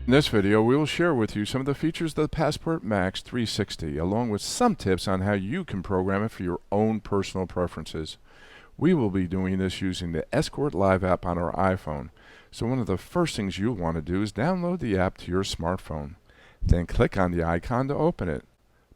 In this video, we will share with you some of the features of the Passport Max 360, along with some tips on how you can program it for your own personal preferences. We will be doing this using the Escort Live app on our iPhone. So one of the first things you'll want to do is download the app to your smartphone. Then click on the icon to open it.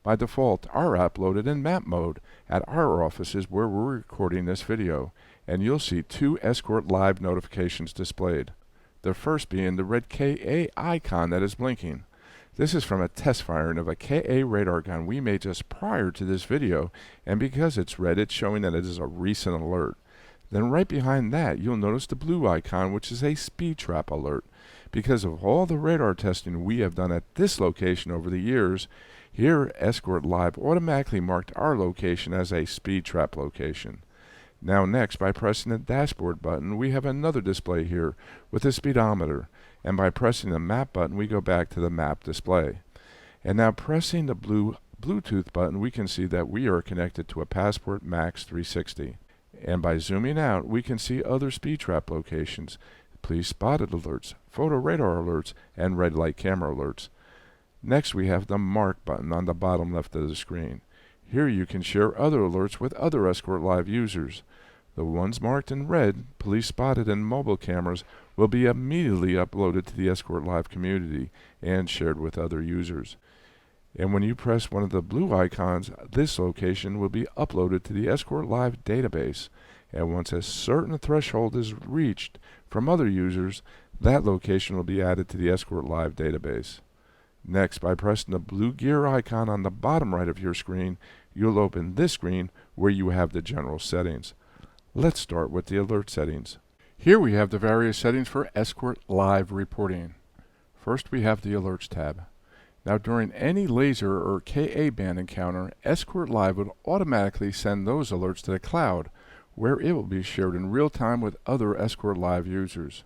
By default, our app loaded in map mode at our offices where we're recording this video, and you'll see two Escort Live notifications displayed. The first being the red KA icon that is blinking. This is from a test firing of a KA radar gun we made just prior to this video, and because it's red, it's showing that it is a recent alert. Then right behind that, you'll notice the blue icon, which is a speed trap alert. Because of all the radar testing we have done at this location over the years, here Escort Live automatically marked our location as a speed trap location. Now next, by pressing the dashboard button, we have another display here with a speedometer, and by pressing the map button, we go back to the map display. And now pressing the blue Bluetooth button, we can see that we are connected to a Passport Max 360. And by zooming out, we can see other speed trap locations, police spotted alerts, photo radar alerts, and red light camera alerts. Next, we have the mark button on the bottom left of the screen. Here you can share other alerts with other Escort Live users. The ones marked in red, police spotted, and mobile cameras will be immediately uploaded to the Escort Live community and shared with other users. And when you press one of the blue icons, this location will be uploaded to the Escort Live database. And once a certain threshold is reached from other users, that location will be added to the Escort Live database. Next, by pressing the blue gear icon on the bottom right of your screen, you'll open this screen where you have the general settings. Let's start with the alert settings. Here we have the various settings for Escort Live reporting. First, we have the Alerts tab. Now, during any laser or KA band encounter, Escort Live would automatically send those alerts to the cloud, where it will be shared in real time with other Escort Live users.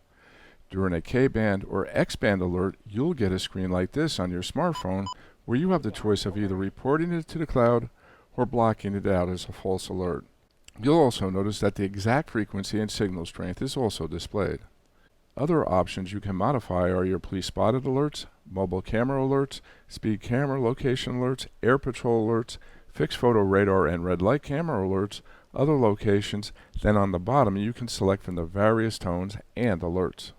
During a K-band or X-band alert, you'll get a screen like this on your smartphone where you have the choice of either reporting it to the cloud or blocking it out as a false alert. You'll also notice that the exact frequency and signal strength is also displayed. Other options you can modify are your police spotted alerts, mobile camera alerts, speed camera location alerts, air patrol alerts, fixed photo radar and red light camera alerts, other locations. Then on the bottom you can select from the various tones and alerts.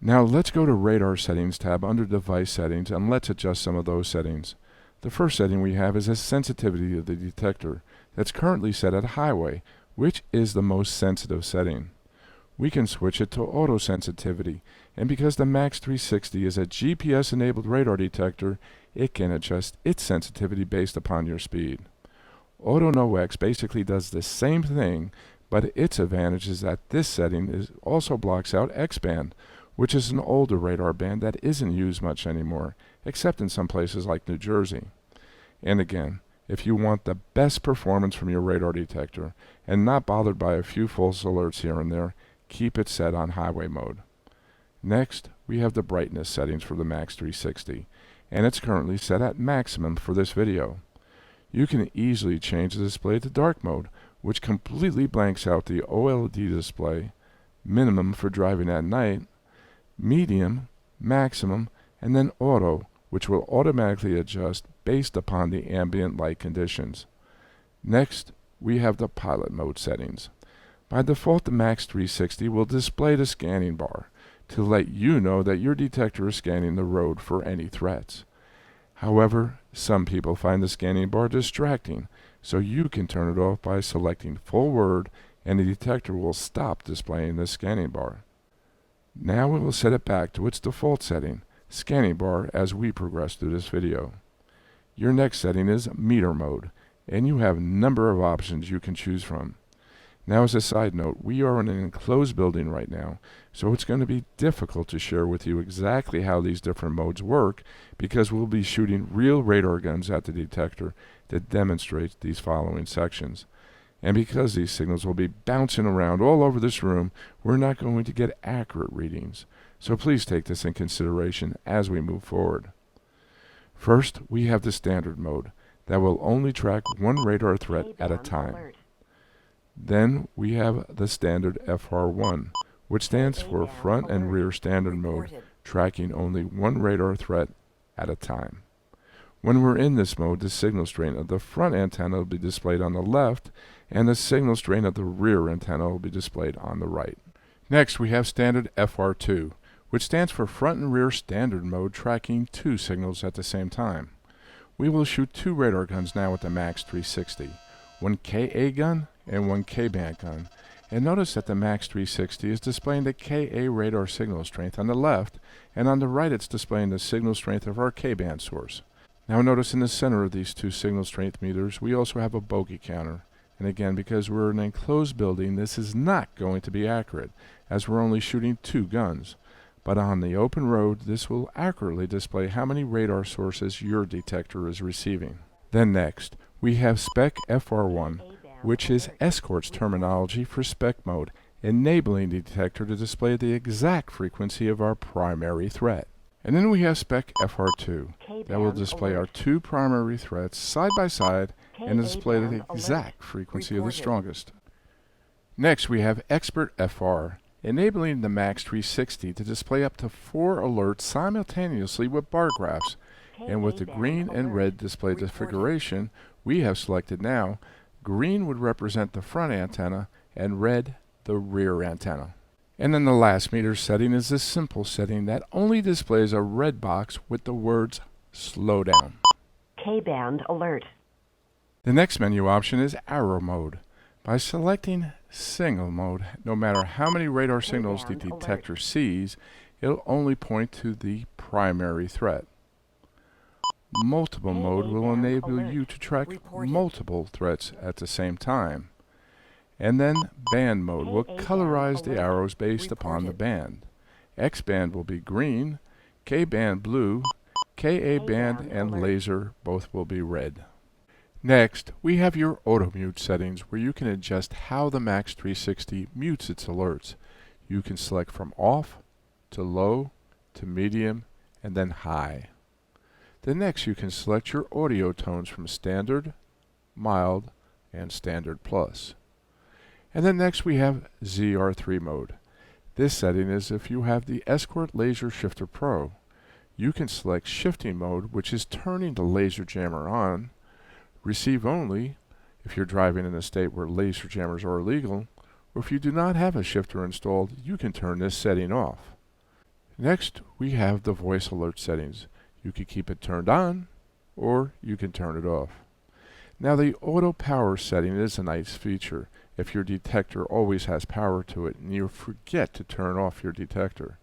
Now let's go to Radar Settings tab under Device Settings and let's adjust some of those settings. The first setting we have is the sensitivity of the detector that's currently set at Highway, which is the most sensitive setting. We can switch it to Auto Sensitivity, and because the Max 360 is a GPS-enabled radar detector, it can adjust its sensitivity based upon your speed. Auto No X basically does the same thing, but its advantage is that this setting also blocks out X-band, which is an older radar band that isn't used much anymore, except in some places like New Jersey. And again, if you want the best performance from your radar detector and not bothered by a few false alerts here and there, keep it set on highway mode. Next, we have the brightness settings for the Max 360, and it's currently set at maximum for this video. You can easily change the display to dark mode, which completely blanks out the OLED display, minimum for driving at night, medium, maximum, and then auto, which will automatically adjust based upon the ambient light conditions. Next, we have the pilot mode settings. By default, the Max 360 will display the scanning bar to let you know that your detector is scanning the road for any threats. However, some people find the scanning bar distracting, so you can turn it off by selecting full word and the detector will stop displaying the scanning bar. Now we will set it back to its default setting, scanning bar, as we progress through this video. Your next setting is meter mode, and you have a number of options you can choose from. Now, as a side note, we are in an enclosed building right now, so it's going to be difficult to share with you exactly how these different modes work because we'll be shooting real radar guns at the detector to demonstrate these following sections. And because these signals will be bouncing around all over this room, we're not going to get accurate readings. So please take this in consideration as we move forward. First, we have the standard mode that will only track one radar threat at a time. Then we have the standard FR1, which stands for front and rear standard mode, tracking only one radar threat at a time. When we're in this mode, the signal strength of the front antenna will be displayed on the left, and the signal strength of the rear antenna will be displayed on the right. Next, we have standard FR2, which stands for front and rear standard mode, tracking two signals at the same time. We will shoot two radar guns now with the Max 360, one KA gun and one K-band gun. And notice that the Max 360 is displaying the KA radar signal strength on the left, and on the right it's displaying the signal strength of our K-band source. Now notice in the center of these two signal strength meters we also have a bogey counter. And again, because we're in an enclosed building, this is not going to be accurate, as we're only shooting two guns. But on the open road, this will accurately display how many radar sources your detector is receiving. Then next, we have Spec FR1, which is Escort's terminology for spec mode, enabling the detector to display the exact frequency of our primary threat. And then we have Spec FR2, that will display our two primary threats side by side and display the exact frequency of the strongest. Next, we have Expert FR, enabling the Max 360 to display up to 4 alerts simultaneously with bar graphs. And with the green and red display configuration we have selected now, green would represent the front antenna and red the rear antenna. And then the last meter setting is this simple setting that only displays a red box with the words slow down. K-band alert. The next menu option is arrow mode. By selecting single mode, no matter how many radar signals the detector sees, it'll only point to the primary threat. Multiple mode will enable you to track multiple threats at the same time. And then band mode will colorize the arrows based upon the band. X band will be green, K band blue, KA band and laser both will be red. Next, we have your auto mute settings where you can adjust how the Max 360 mutes its alerts. You can select from off to low to medium and then high. Then next you can select your audio tones from standard, mild, and standard plus. And then next we have ZR3 mode. This setting is if you have the Escort Laser Shifter Pro. You can select shifting mode, which is turning the laser jammer on, receive only if you're driving in a state where laser jammers are illegal, or if you do not have a shifter installed, you can turn this setting off. Next we have the voice alert settings. You can keep it turned on or you can turn it off. Now the auto power setting is a nice feature if your detector always has power to it and you forget to turn off your detector.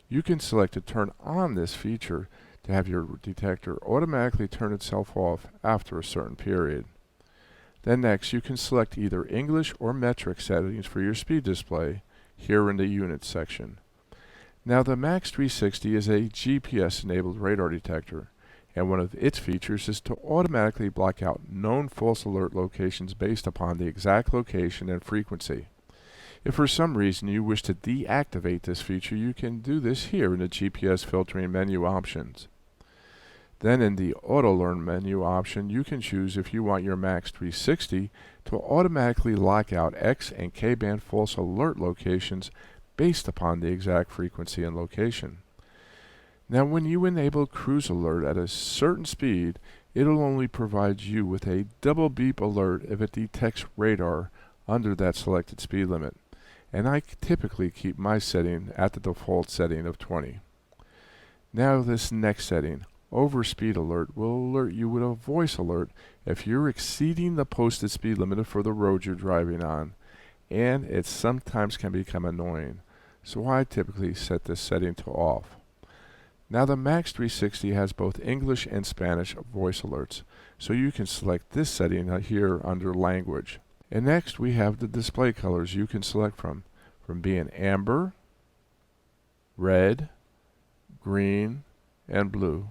You can select to turn on this feature to have your detector automatically turn itself off after a certain period. Then next you can select either English or metric settings for your speed display here in the units section. Now the Max 360 is a GPS enabled radar detector, and one of its features is to automatically block out known false alert locations based upon the exact location and frequency. If for some reason you wish to deactivate this feature, you can do this here in the GPS filtering menu options. Then in the Auto Learn menu option, you can choose if you want your Max 360 to automatically lock out X and K band false alert locations based upon the exact frequency and location. Now when you enable cruise alert at a certain speed, it'll only provide you with a double beep alert if it detects radar under that selected speed limit. And I typically keep my setting at the default setting of 20. Now this next setting, Overspeed Alert, will alert you with a voice alert if you're exceeding the posted speed limit for the road you're driving on, and it sometimes can become annoying, so I typically set this setting to off. Now the Max 360 has both English and Spanish voice alerts, so you can select this setting here under Language. And next we have the display colors you can select from being amber, red, green, and blue.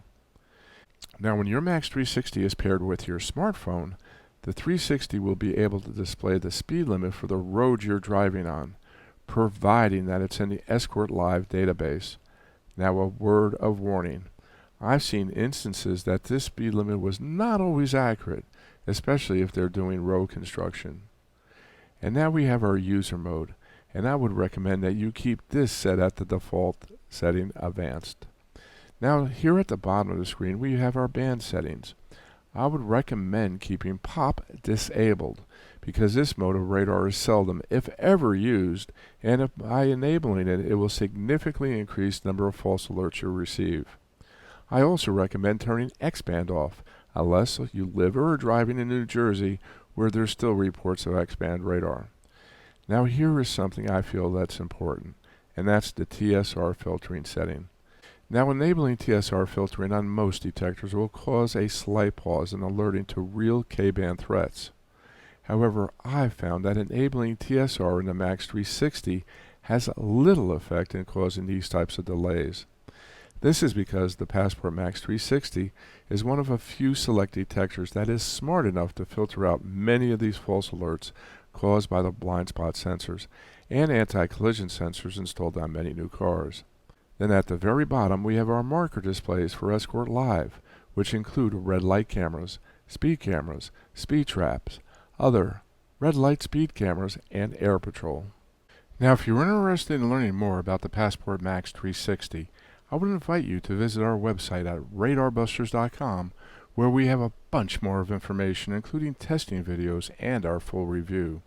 Now when your Max 360 is paired with your smartphone, the 360 will be able to display the speed limit for the road you're driving on, providing that it's in the Escort Live database. Now a word of warning. I've seen instances that this speed limit was not always accurate, especially if they're doing road construction. And now we have our user mode, and I would recommend that you keep this set at the default setting advanced. Now here at the bottom of the screen we have our band settings. I would recommend keeping pop disabled because this mode of radar is seldom, if ever, used, and if by enabling it, it will significantly increase the number of false alerts you receive. I also recommend turning X-band off, unless you live or are driving in New Jersey where there's still reports of X-band radar. Now here is something I feel that's important, and that's the TSR filtering setting. Now enabling TSR filtering on most detectors will cause a slight pause in alerting to real K-band threats. However, I've found that enabling TSR in the Max 360 has little effect in causing these types of delays. This is because the Passport Max 360 is one of a few select detectors that is smart enough to filter out many of these false alerts caused by the blind spot sensors and anti-collision sensors installed on many new cars. Then at the very bottom we have our marker displays for Escort Live, which include red light cameras, speed traps, other red light speed cameras, and air patrol. Now if you're interested in learning more about the Passport Max 360, I would invite you to visit our website at radarbusters.com, where we have a bunch more of information, including testing videos and our full review.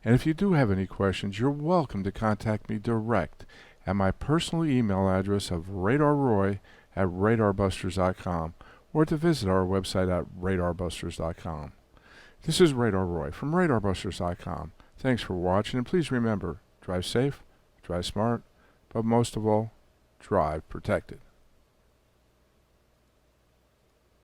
And if you do have any questions, you're welcome to contact me direct at my personal email address of radarroy@radarbusters.com, or to visit our website at radarbusters.com. This is Radar Roy from radarbusters.com. Thanks for watching, and please remember, drive safe, drive smart, but most of all, drive protected.